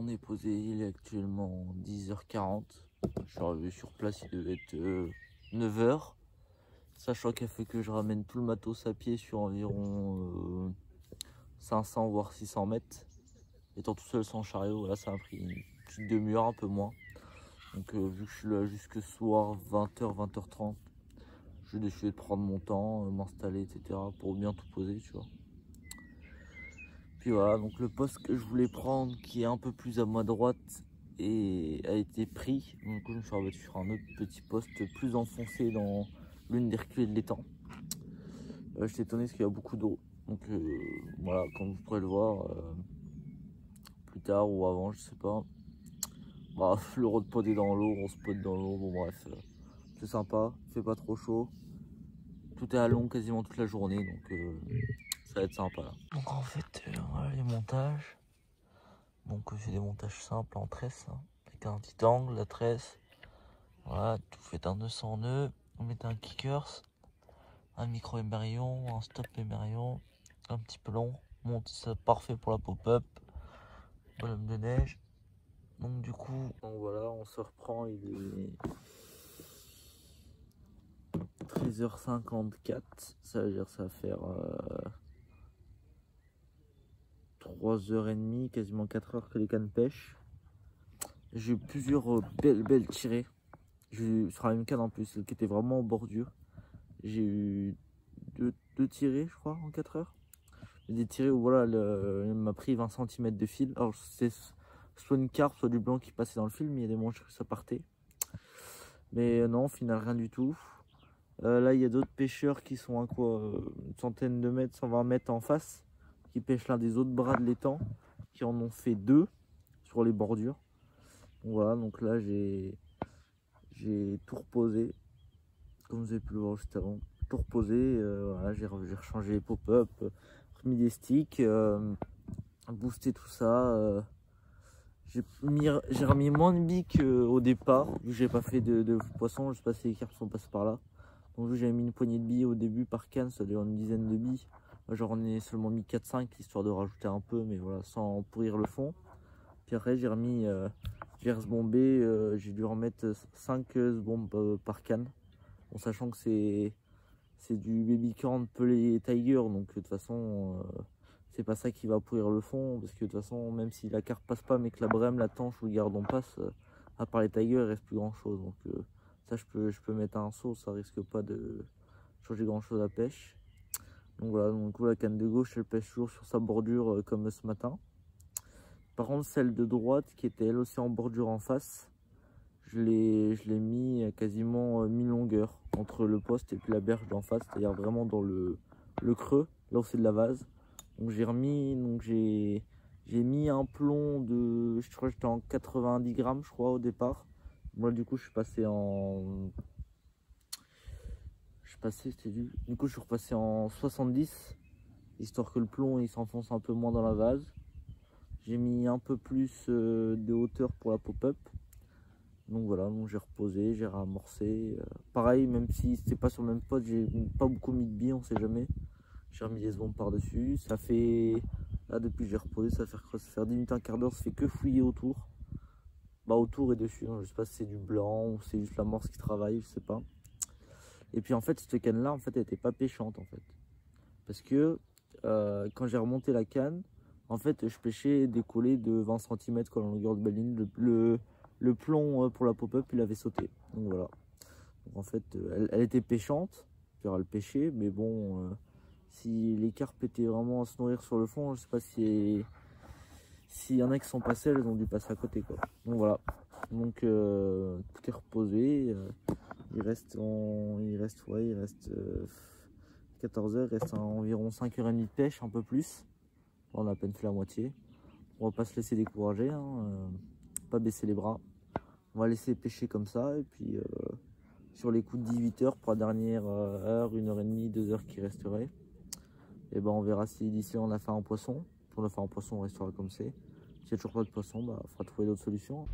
On est posé, il est actuellement 10h40. Je suis arrivé sur place, il devait être 9h. Sachant qu'il faut que je ramène tout le matos à pied sur environ 500 voire 600 mètres. Étant tout seul sans chariot, voilà, ça a pris une petite demi-heure, un peu moins. Donc vu que je suis là jusque soir, 20h, 20h30, je vais décider de prendre mon temps, m'installer, etc. pour bien tout poser, tu vois. Puis voilà, donc le poste que je voulais prendre, qui est un peu plus à ma droite, a été pris. Donc je me suis rabattu sur un autre petit poste plus enfoncé dans l'une des reculées de l'étang. J'étais étonné parce qu'il y a beaucoup d'eau. Donc voilà, comme vous pourrez le voir, plus tard ou avant, je sais pas. Bah, le road pod est dans l'eau, on se pod dans l'eau, bon bref, c'est sympa, il fait pas trop chaud. Tout est à long quasiment toute la journée, donc ça va être sympa là. Donc en fait, voilà les montages. Donc j'ai des montages simples en tresse, hein, avec un petit angle, la tresse. Voilà, tout fait un nœud sans nœud. On met un kickers, un micro émerion, un stop émerion, un petit pelon. Monte ça parfait pour la pop-up. Bonhomme de neige. Donc du coup, donc voilà, on se reprend, il est 13h54. Ça veut dire ça va faire 3h30, quasiment 4h que les cannes pêchent. J'ai eu plusieurs belles tirées. Sur la même canne en plus, celle qui était vraiment en bordure. J'ai eu deux tirées, je crois, en 4 heures. Des tirées où voilà, il m'a pris 20 cm de fil. Alors c'est soit une carpe, soit du blanc qui passait dans le fil, mais il y a des moments que ça partait. Mais non, au final, rien du tout. Là, il y a d'autres pêcheurs qui sont à quoi, une centaine de mètres, 120 mètres en face, qui pêchent l'un des autres bras de l'étang, qui en ont fait 2 sur les bordures. Donc voilà, donc là j'ai tout reposé, comme vous avez pu le voir juste avant. Tout reposé, voilà, j'ai rechangé les pop-up, remis des sticks, boosté tout ça. J'ai remis moins de billes qu'au départ, vu que j'ai pas fait de poisson, je sais pas si les carpes sont passées par là. Donc vu que j'avais mis une poignée de billes au début par canne, ça devait une dizaine de billes. J'en ai seulement mis 4-5 histoire de rajouter un peu, mais voilà, sans pourrir le fond. Puis après j'ai remis bombé, j'ai dû remettre 5 bombes par canne. En sachant que c'est du baby corn pelé tiger, donc de toute façon c'est pas ça qui va pourrir le fond, parce que de toute façon même si la carpe passe pas mais que la brème, la tanche ou le gardon passe, à part les tigers il reste plus grand chose. Donc ça je peux mettre un seau, ça risque pas de changer grand chose à la pêche. Donc voilà, donc la canne de gauche elle pêche toujours sur sa bordure comme ce matin. Par contre celle de droite qui était elle aussi en bordure en face, je l'ai mis à quasiment mi-longueur entre le poste et puis la berge d'en face, c'est-à-dire vraiment dans le creux, là où c'est de la vase. Donc j'ai remis, donc j'ai mis un plomb de, je crois que j'étais en 90 grammes je crois au départ. Moi du coup je suis passé en, du coup je suis repassé en 70, histoire que le plomb il s'enfonce un peu moins dans la vase. J'ai mis un peu plus de hauteur pour la pop-up. Donc voilà, donc j'ai reposé, j'ai ramorcé. Pareil, même si c'était pas sur le même poste, j'ai pas beaucoup mis de billes, on sait jamais. J'ai remis des bombes par-dessus. Ça fait, là depuis que j'ai reposé, ça fait faire 10 minutes, un quart d'heure, ça fait que fouiller autour. Bah autour et dessus, hein. Je sais pas si c'est du blanc ou c'est juste l'amorce qui travaille, je sais pas. Et puis en fait, cette canne là, en fait, elle était pas pêchante en fait. Parce que quand j'ai remonté la canne, en fait, je pêchais des collets de 20 cm quoi, en longueur de baline. Le plomb pour la pop-up, il avait sauté. Donc voilà. Donc, en fait, elle était pêchante, elle pêchait, mais bon, si les carpes étaient vraiment à se nourrir sur le fond, je sais pas s'il y en a qui sont passés, elles ont dû passer à côté quoi. Donc voilà. Donc tout est reposé. Il reste 14h, il reste environ 5h30 de pêche, un peu plus. On a à peine fait la moitié. On va pas se laisser décourager, hein, pas baisser les bras. On va laisser pêcher comme ça et puis sur les coups de 18h pour la dernière heure, 1h30, 2h qui resterait. Et ben on verra si d'ici là on a fait un poisson. Si on a fait un poisson, on restera comme c'est. S'il n'y a toujours pas de poisson, bah, il faudra trouver d'autres solutions.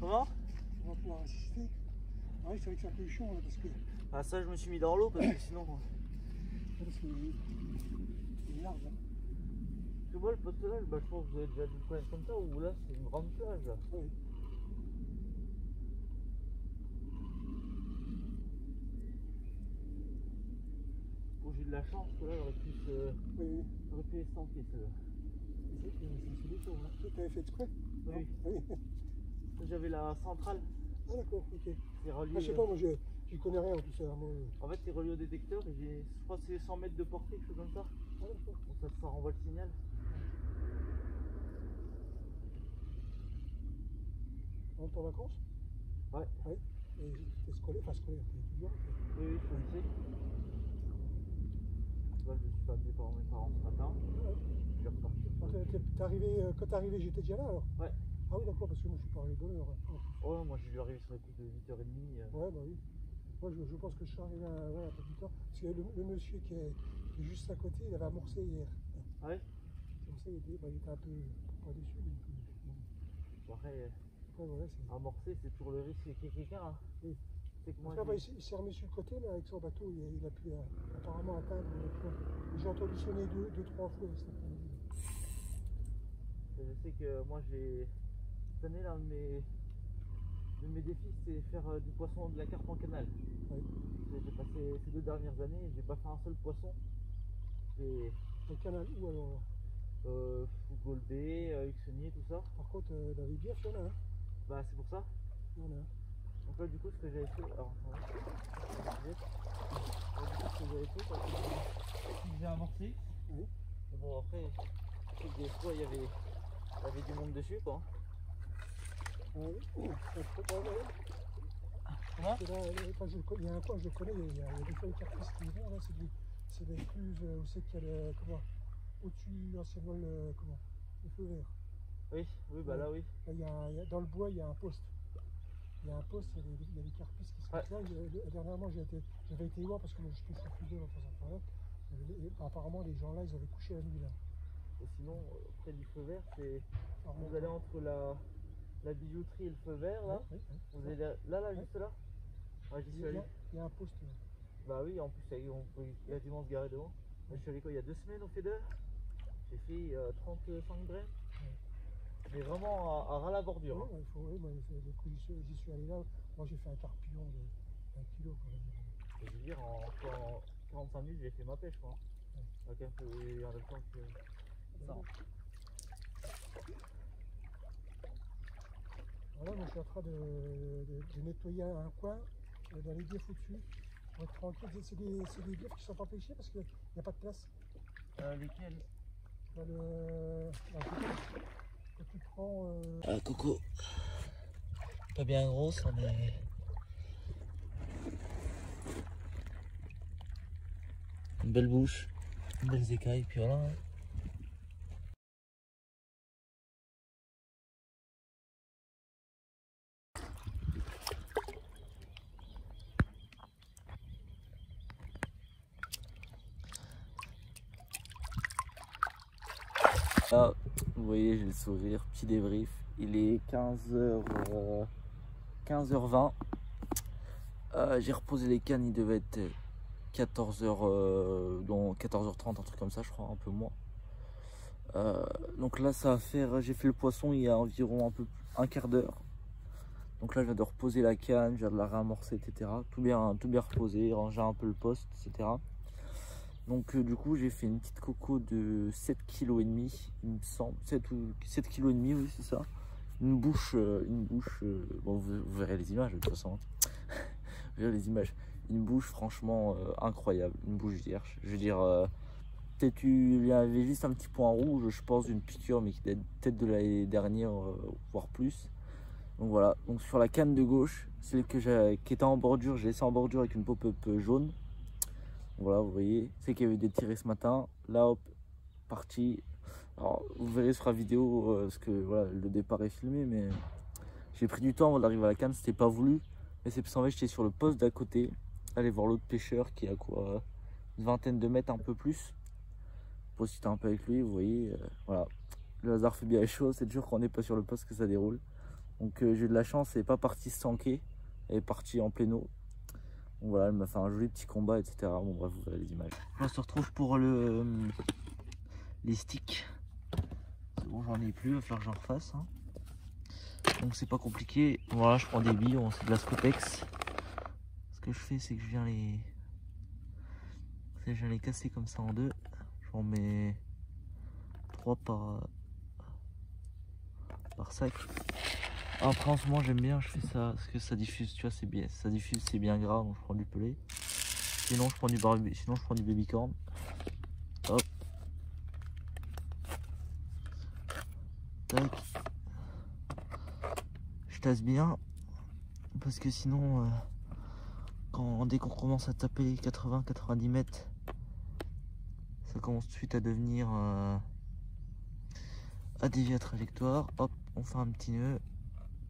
Comment? On va pouvoir assister. Ah oui, c'est vrai que c'est un peu chiant là, parce que. Ah, ça, je me suis mis dans l'eau parce que sinon. Parce que c'est large. Hein. Tu vois, le poste là, bah, je pense que vous avez déjà dû le connaître comme ça, ou là, c'est une grande plage. Là. Oui. Bon, j'ai de la chance que là, Oui. j'aurais pu estanquer celle-là. C'est des tours là. Tu avais fait exprès? Oui. Oui. J'avais la centrale. Ah d'accord, ok. C'est relié. Ah, je sais pas, moi j'y connais rien en plus. Moi, En fait, c'est relié au détecteur et je crois que c'est 100 mètres de portée, quelque chose comme ça. Ah d'accord. Donc ça renvoie le signal. Rentre en vacances? Ouais. Oui. Et t'es scolaire, t'es étudiant? Oui, je suis au lycée. Là, je suis pas amené par mes parents ce matin. Ah, ouais. Je vais repartir. Quand t'es arrivé, j'étais déjà là alors? Ouais. Ah oui, d'accord, parce que moi je suis pas arrivé bonne heure. Ouais, moi je suis arrivé sur les coups de 8h30. Ouais, bah oui. Moi je pense que je suis arrivé un peu plus tard. Parce que le monsieur qui est juste à côté, il avait amorcé hier. Ah ouais? C'est pour ça qu'il était un peu pas déçu. Mais Bon, après, voilà, amorcer, c'est toujours le risque qu'il y ait quelqu'un. Hein. Oui. C'est que moi. Après, il s'est remis sur le côté, mais avec son bateau, il a pu apparemment atteindre le point. J'ai entendu sonner deux, trois fois cet après-midi. Je sais que moi cette année, l'un de mes défis, c'est faire du poisson de la carpe en canal. Oui. J'ai passé ces 2 dernières années, j'ai pas fait un seul poisson. Le canal où alors? Golbet, Huxonnier, tout ça. Par contre, la rivière, il y en a un. Bah c'est pour ça. Il y en a un. Donc là du coup ce que j'avais fait. Alors attendez. Du coup ce que j'avais fait, c'est que j'ai amorcé. Oui. Et bon après, je sais que des fois il y avait du monde dessus quoi. Ah oui. Comment? Il y a un coin, je le connais, il y a des fois les carpistes qui vont, là, c'est des cluses où c'est qu'il y a au-dessus, anciennement, le feu vert. Oui, bah là oui. Là, dans le bois, il y a un poste. Il y a un poste, il y a des carpistes qui se mettent là. Dernièrement, j'avais été voir parce que moi, je touche au plus de temps en temps. Apparemment, les gens là, ils avaient couché la nuit là. Et sinon, près du feu vert, c'est. Vous allez entre la bijouterie et le feu vert là. Oui. Vous allez là, juste là. Ah, j'y suis allé. Il y a un poste là. Bah oui, en plus, on peut quasiment se garer devant. Moi, je suis allé quoi, il y a 2 semaines au Feder. J'ai fait 35 brèves. Mais vraiment à ras la bordure. Oui, du coup, j'y suis allé là. Moi, j'ai fait un carpillon de 1 kilo. Je veux dire, en 45 minutes, j'ai fait ma pêche, quoi. Ouais. Donc, en même temps que ça. Voilà, moi je suis en train de nettoyer un coin dans les biefs au-dessus. On va être tranquille. C'est des biefs qui ne sont pas pêchés parce qu'il n'y a pas de place. Lesquels? Quand tu prends. Ah, coco. Pas bien grosse, mais. Une belle bouche, une belle écaille, puis voilà. Là, vous voyez, j'ai le sourire, petit débrief. Il est 15h20. J'ai reposé les cannes, il devait être 14h, donc 14h30, un truc comme ça, je crois, un peu moins. Donc là, ça va faire, j'ai fait le poisson il y a environ un quart d'heure. Donc là, je viens de reposer la canne, je viens de la réamorcer, etc. Tout bien reposé, ranger un peu le poste, etc. Donc du coup j'ai fait une petite coco de 7,5 kg, il me semble, 7,5 kg, oui c'est ça. Une bouche, bon vous verrez les images de toute façon, vous verrez les images. Une bouche franchement incroyable, une bouche vierge. Je veux dire, peut-être il y avait juste un petit point rouge, je pense, d'une piqûre, mais qui date peut-être de l'année dernière, voire plus. Donc voilà, donc sur la canne de gauche, celle qui était en bordure, j'ai laissé en bordure avec une pop-up jaune. Voilà, vous voyez, c'est qu'il y avait des tirés ce matin. Là, hop, parti. Alors, vous verrez sur la vidéo, parce que voilà, le départ est filmé, mais j'ai pris du temps avant d'arriver à la canne, c'était pas voulu. Mais c'est parce qu'en fait, j'étais sur le poste d'à côté, aller voir l'autre pêcheur qui est à quoi, une vingtaine de mètres, un peu plus. Pour discuter un peu avec lui, vous voyez, voilà. Le hasard fait bien les choses, c'est toujours quand on n'est pas sur le poste que ça déroule. Donc j'ai eu de la chance, elle n'est pas partie se tanker, elle est partie en pleine eau. Donc voilà, elle m'a fait un joli petit combat, etc. Bon bref, vous verrez les images. On se retrouve pour les sticks. C'est bon, j'en ai plus, il va falloir que j'en refasse. Hein. Donc c'est pas compliqué. Voilà, je prends des billes, c'est de la Scopex. Ce que je fais, c'est que je viens les casser comme ça en deux. J'en mets 3 par sac. Après en ce moment j'aime bien, je fais ça parce que ça diffuse, tu vois, c'est bien, ça diffuse, c'est bien gras, donc je prends du pelé. Sinon je prends du baby corn. Hop. Tac. Je tasse bien parce que sinon dès qu'on commence à taper les 80-90 mètres, ça commence tout de suite à devenir à dévier la trajectoire. Hop, on fait un petit nœud.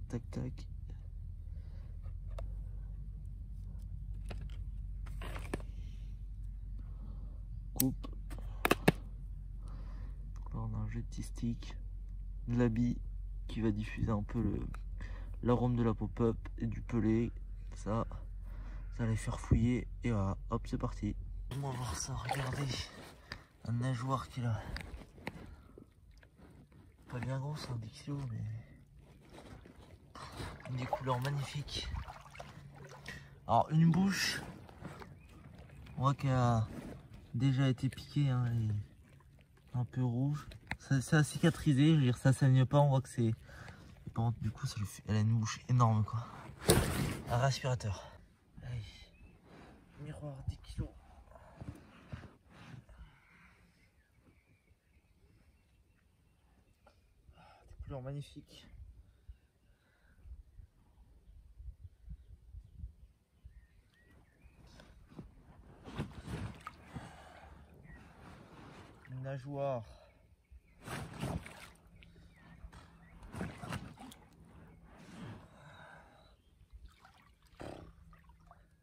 Tac tac. Coupe. Là on a un jeu de petit stick, de la bille qui va diffuser un peu l'arôme de la pop-up et du pelé. Ça va les faire fouiller et voilà, hop c'est parti. On va voir ça, regardez. Un nageoire qui est là. Pas bien gros, c'est un 10 kg mais des couleurs magnifiques. Alors une bouche, on voit qu'elle a déjà été piquée, hein, elle est un peu rouge. Ça a cicatrisé, je veux dire ça saigne pas, on voit que c'est... Du coup elle a une bouche énorme quoi. Un respirateur. Allez. Miroir 10 kg. Des couleurs magnifiques. Une nageoire.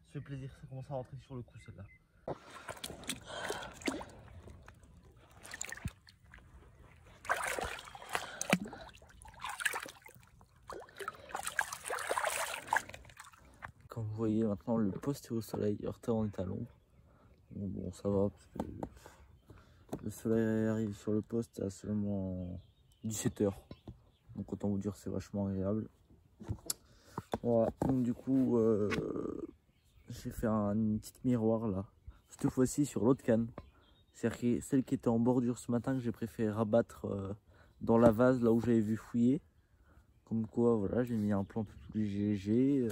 Ça fait plaisir, ça commence à rentrer sur le coup celle-là. Comme vous voyez maintenant le poste est au soleil, Heurter on est à l'ombre. Bon ça va parce que le soleil arrive sur le poste à seulement 17 h. Donc autant vous dire c'est vachement agréable. Voilà, donc du coup j'ai fait une petite miroir là. Cette fois-ci sur l'autre canne. C'est-à-dire celle qui était en bordure ce matin que j'ai préféré rabattre dans la vase là où j'avais vu fouiller. Comme quoi voilà, j'ai mis un plan un peu plus léger.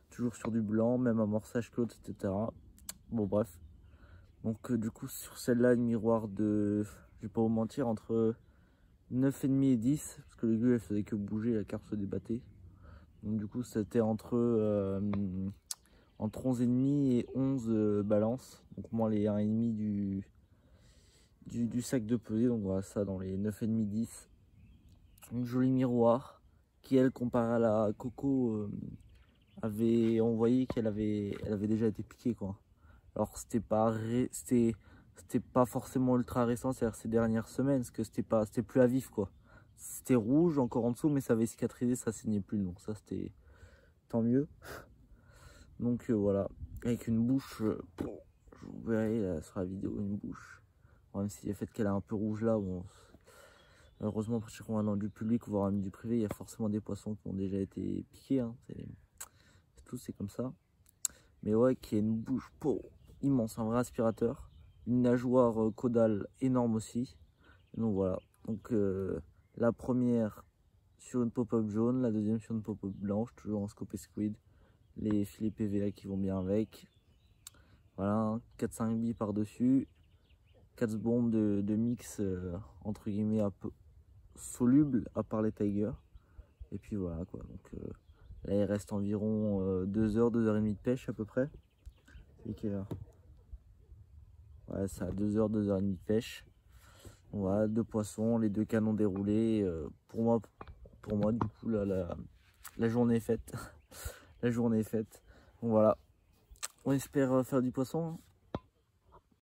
Toujours sur du blanc, même amorçage Claude, etc. Bon bref. Donc du coup sur celle-là, le miroir de, je vais pas vous mentir, entre 9,5 et 10, parce que l'aiguille elle faisait que bouger, la carpe se débattait. Donc du coup c'était entre 11,5 et 11 balances. Donc moi les 1,5 du sac de pesée, donc voilà ça dans les 9,5 10. Une jolie miroir qui elle comparé à la Coco on voyait qu'elle avait déjà été piquée quoi. Alors c'était pas forcément ultra récent, c'est-à-dire ces dernières semaines, parce que c'était plus à vif quoi. C'était rouge encore en dessous, mais ça avait cicatrisé, ça saignait plus, donc ça c'était tant mieux. Donc voilà, avec une bouche, je vous verrai sur la vidéo une bouche. Même si le fait qu'elle est un peu rouge là, bon, heureusement parce qu'on va dans du public, voire même du privé, il y a forcément des poissons qui ont déjà été piqués. Hein. C'est comme ça. Mais ouais, qui a une bouche immense, un vrai aspirateur, une nageoire caudale énorme aussi. Et donc voilà, donc la première sur une pop-up jaune, la deuxième sur une pop-up blanche, toujours en Scope Squid, les filets PVA qui vont bien avec. Voilà, 4-5 billes par dessus, 4 bombes de mix entre guillemets un peu solubles à part les Tiger. Et puis voilà quoi, donc là il reste environ 2 heures, 2 heures et demie de pêche à peu près. C'est quelle heure? Ouais, ça a 2 heures, 2 heures et demie de pêche. Voilà, 2 poissons, les 2 canons déroulés. Pour moi du coup la journée est faite. La journée est faite. Donc voilà, on espère faire du poisson.